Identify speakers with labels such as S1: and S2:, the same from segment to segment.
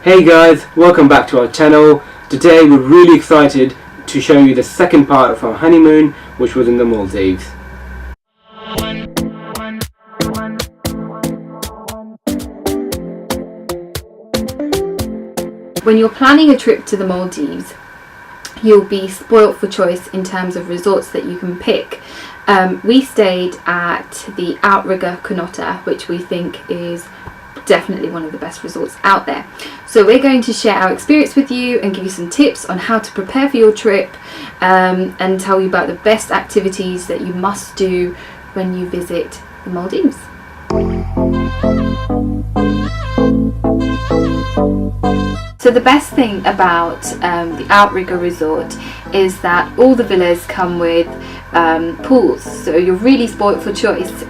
S1: Hey guys, welcome back to our channel. Today we're really excited to show you the second part of our honeymoon, which was in the Maldives.
S2: When you're planning a trip to the Maldives, you'll be spoilt for choice in terms of resorts that you can pick. We stayed at the Outrigger Konotta, which we think is definitely one of the best resorts out there. So we're going to share our experience with you and give you some tips on how to prepare for your trip, and tell you about the best activities that you must do when you visit the Maldives. So the best thing about the Outrigger resort is that all the villas come with pools, so you're really spoilt for choice.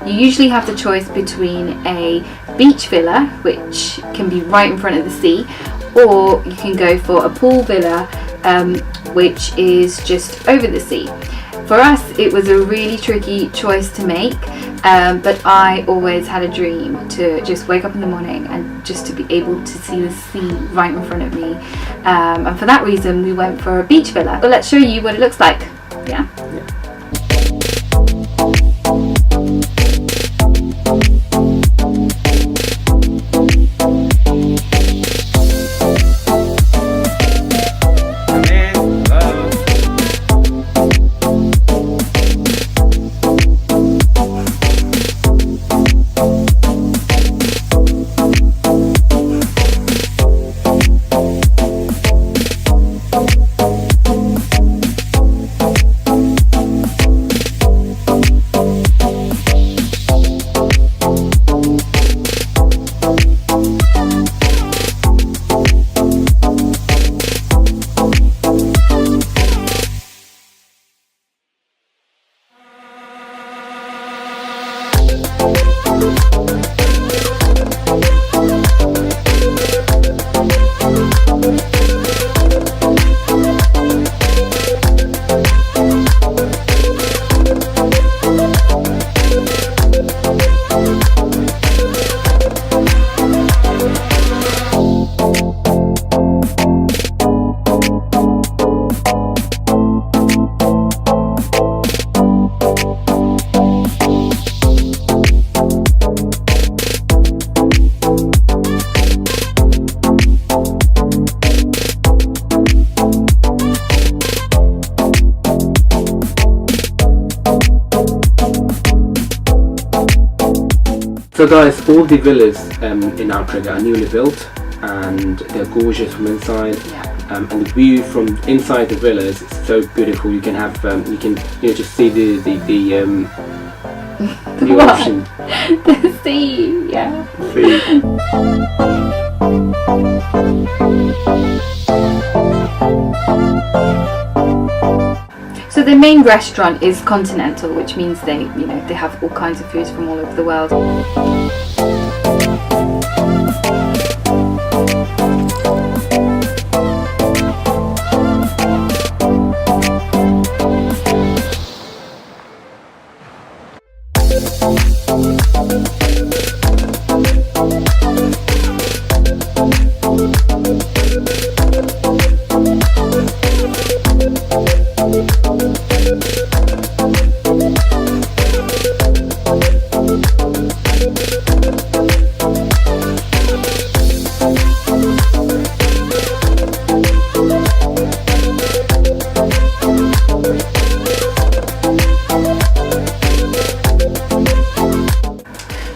S2: You usually have the choice between a beach villa, which can be right in front of the sea, or you can go for a pool villa, which is just over the sea. For us, it was a really tricky choice to make, but I always had a dream to just wake up in the morning and just to be able to see the sea right in front of me. And for that reason, we went for a beach villa. But let's show you what it looks like. Yeah?
S1: So guys, all the villas in Outrigger are newly built and they're gorgeous from inside. And the view from inside the villas is so beautiful. You can have just see the ocean.
S2: The sea, yeah. So the main restaurant is continental, which means they have all kinds of foods from all over the world.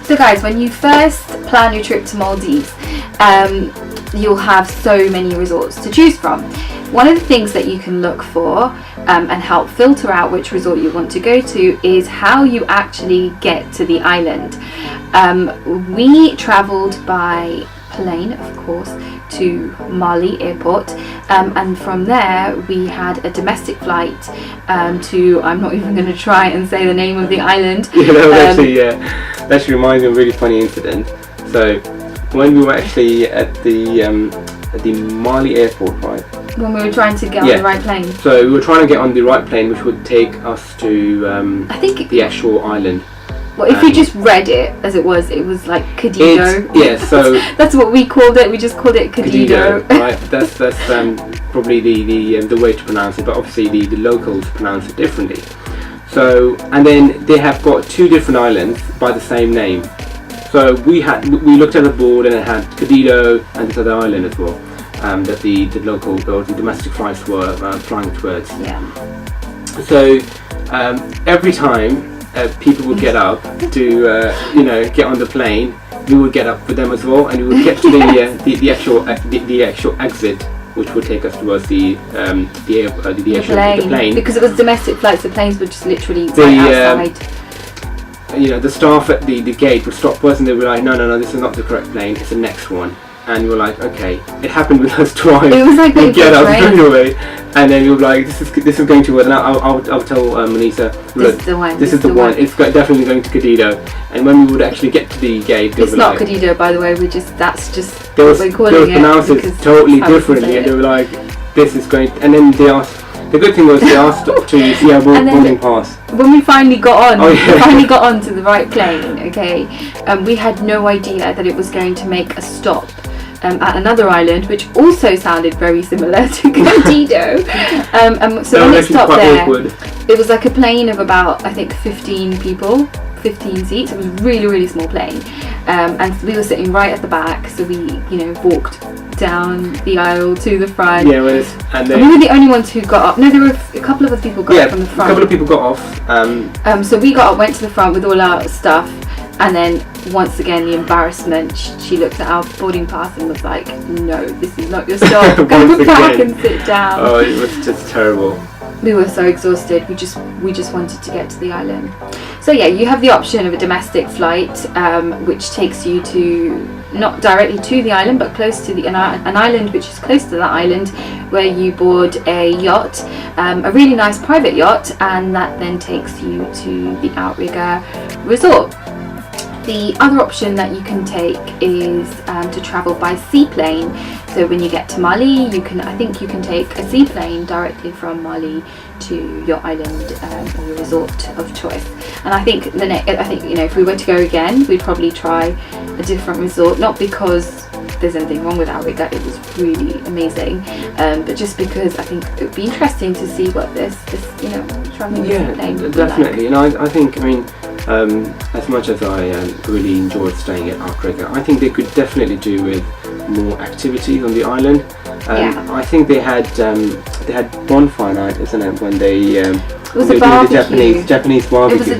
S2: So guys, when you first plan your trip to Maldives, you'll have so many resorts to choose from. One of the things that you can look for and help filter out which resort you want to go to is how you actually get to the island. We travelled by plane, of course, to Mali airport, and from there we had a domestic flight to, I'm not even going to try and say the name of the island.
S1: That actually reminds me of a really funny incident. So when we were actually at the Mali airport, right?
S2: When we were trying to get on the right plane.
S1: So we were trying to get on the right plane, which would take us to
S2: I think
S1: the actual island.
S2: Well, if you just read it as it was like Cadido.
S1: So
S2: that's what we called it. We just called it Cadido.
S1: Right? That's probably the way to pronounce it, but obviously the locals pronounce it differently. So, and then they have got 2 different islands by the same name. So we looked at the board and it had Cadido and this other island as well. That the local or the domestic flights were flying towards.
S2: Yeah.
S1: So every time people would get up to get on the plane, we would get up with them as well, and we would get to the actual exit, which would take us towards the plane.
S2: Because it was domestic flights, the planes were just literally right outside.
S1: The staff at the gate would stop us and they were like, no, this is not the correct plane, it's the next one. And we were like, okay. It happened with us twice. It was like we get up straight away, and then we were like, this is going to work. And I'll tell Melissa,
S2: this is the one.
S1: This is the one. It's definitely going to Cadido. And when we would actually get to the gate,
S2: it's not like, Cadido, by the way. That's just
S1: what
S2: we're calling it.
S1: They pronounced it totally differently, and they were like, this is going. And then they asked. The good thing was they asked to see our boarding pass.
S2: When we finally got on, we finally got onto the right plane. Okay, we had no idea that it was going to make a stop at another island, which also sounded very similar to Cadido. So when it stopped there, awkward. It was like a plane of about, I think, 15 people, 15 seats. It was a really, really small plane, and we were sitting right at the back. So we, walked down the aisle to the front.
S1: Yeah, and
S2: we were the only ones who got up. No, there were a couple of other people got up from the front.
S1: A couple of people got off.
S2: So we got up, went to the front with all our stuff, and then once again the embarrassment. She looked at our boarding pass and was like, "No, this is not your stop. Go back and sit down."
S1: Oh, it was just terrible.
S2: We were so exhausted. We just wanted to get to the island. So yeah, you have the option of a domestic flight, which takes you to not directly to the island, but close to an island which is close to that island, where you board a yacht, a really nice private yacht, and that then takes you to the Outrigger resort. The other option that you can take is to travel by seaplane. So when you get to Mali, I think you can take a seaplane directly from Mali to your island or your resort of choice. And I think if we were to go again, we'd probably try a different resort, not because there's anything wrong with Outrigger, it was really amazing, but just because I think it would be interesting to see what this traveling seaplane would be
S1: definitely.
S2: like.
S1: I think as much as I really enjoyed staying at Outrigger, I think they could definitely do with more activities on the island. I think they had bonfire night, isn't it? When they
S2: it was a barbecue.
S1: The Japanese barbecue.
S2: It was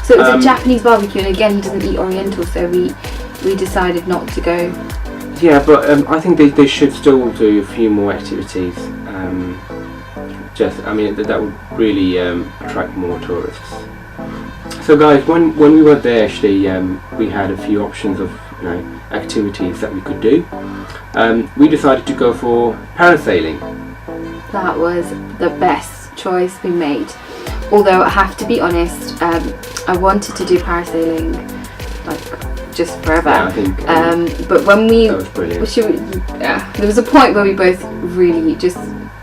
S2: it was a Japanese barbecue, and again, he doesn't eat Oriental, so we decided not to go.
S1: Yeah, but I think they should still do a few more activities. That would really attract more tourists. So guys, when we were there, actually, we had a few options of activities that we could do. We decided to go for parasailing.
S2: That was the best choice we made. Although I have to be honest, I wanted to do parasailing just forever.
S1: Yeah, I think.
S2: But when
S1: that was brilliant.
S2: There was a point where we both really just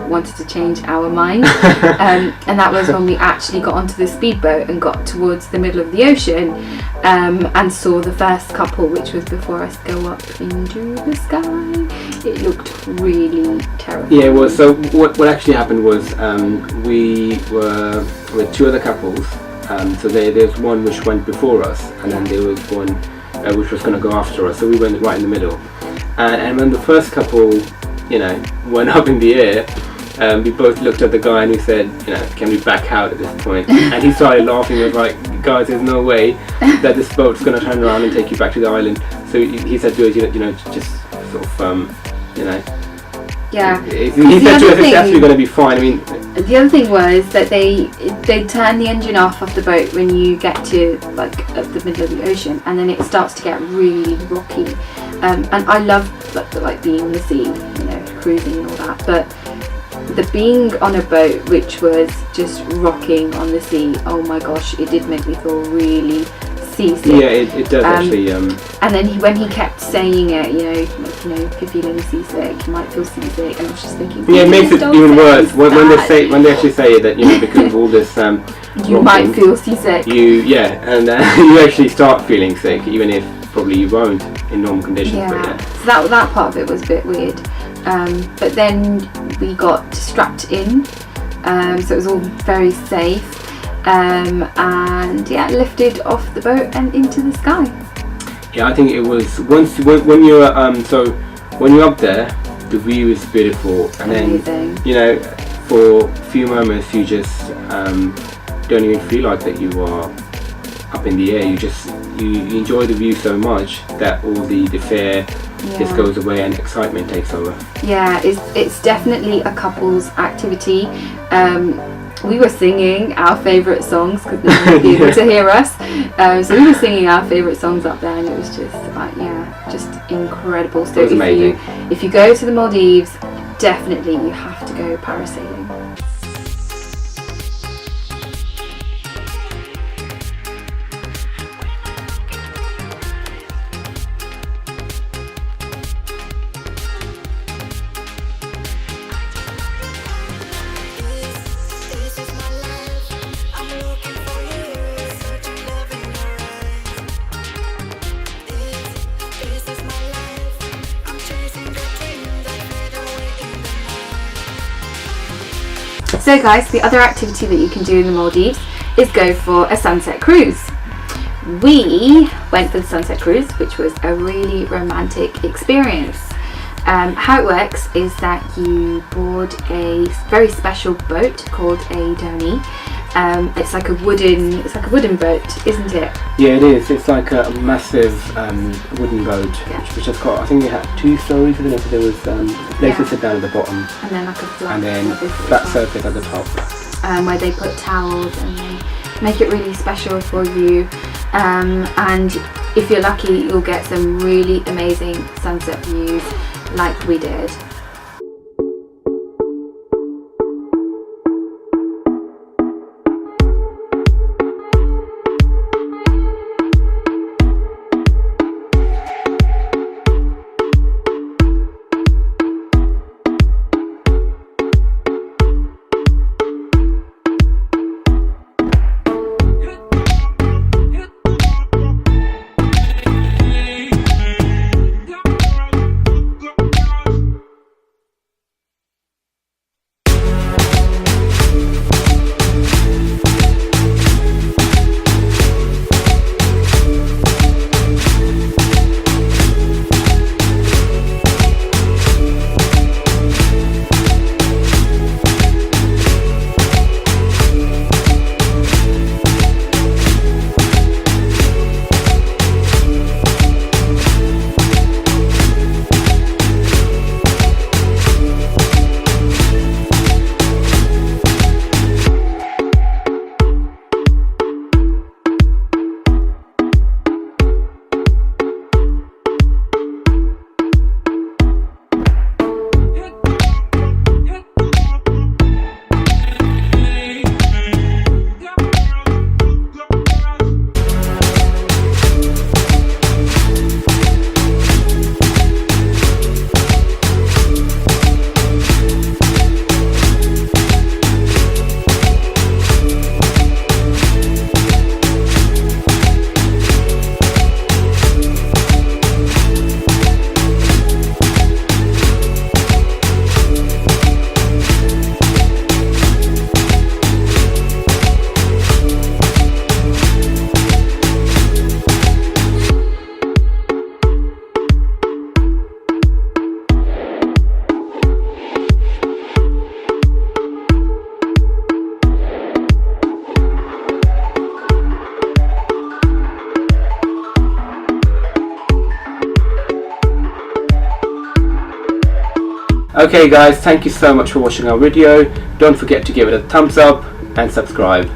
S2: wanted to change our mind, and that was when we actually got onto the speedboat and got towards the middle of the ocean, and saw the first couple, which was before us go up into the sky. It looked really terrible.
S1: Yeah, well, so what actually happened was we were with 2 other couples. So there's one which went before us, and then there was one which was going to go after us. So we went right in the middle, and when the first couple went up in the air, we both looked at the guy and we said, can we back out at this point? And he started laughing. He was like, guys, there's no way that this boat's going to turn around and take you back to the island. So he said to us, just sort of,
S2: Yeah.
S1: He said to us, it's actually going to be fine.
S2: The other thing was that they turn the engine off the boat when you get to at the middle of the ocean, and then it starts to get really rocky. And I love being on the sea, cruising and all that, but the being on a boat which was just rocking on the sea, oh my gosh, it did make me feel really seasick.
S1: Yeah, it does actually.
S2: And then when he kept saying it, you know, if you're feeling seasick, you might feel seasick, and I was just thinking,
S1: yeah, it makes it even worse when they actually say that, you know, because of all this.
S2: You might feel seasick.
S1: And you actually start feeling sick, even if probably you won't in normal conditions.
S2: Yeah.
S1: But
S2: So that part of it was a bit weird. But then we got strapped in, so it was all very safe. And yeah, lifted off the boat and into the sky.
S1: Yeah, I think it was when you're when you're up there, the view is beautiful, and
S2: Amazing.
S1: then you know, for a few moments you just don't even feel like that you are up in the air. You enjoy the view so much that all the fear just goes away and excitement takes over.
S2: Yeah, it's definitely a couple's activity. We were singing our favourite songs because no one would be able to hear us. So we were singing our favourite songs up there, and it was just just incredible. So
S1: It was amazing.
S2: if you go to the Maldives, definitely you have to go parasailing. So guys, the other activity that you can do in the Maldives is go for a sunset cruise. We went for the sunset cruise, which was a really romantic experience. How it works is that you board a very special boat called a dhoni. It's like a wooden boat, isn't it?
S1: Yeah, it is. It's like a massive wooden boat, which has got, I think it had 2 stories, isn't it? So there was a place to sit down at the bottom,
S2: and then like a flat,
S1: and then flat surface at the top.
S2: Where they put towels and they make it really special for you. And if you're lucky, you'll get some really amazing sunset views like we did.
S1: Okay guys, thank you so much for watching our video. Don't forget to give it a thumbs up and subscribe.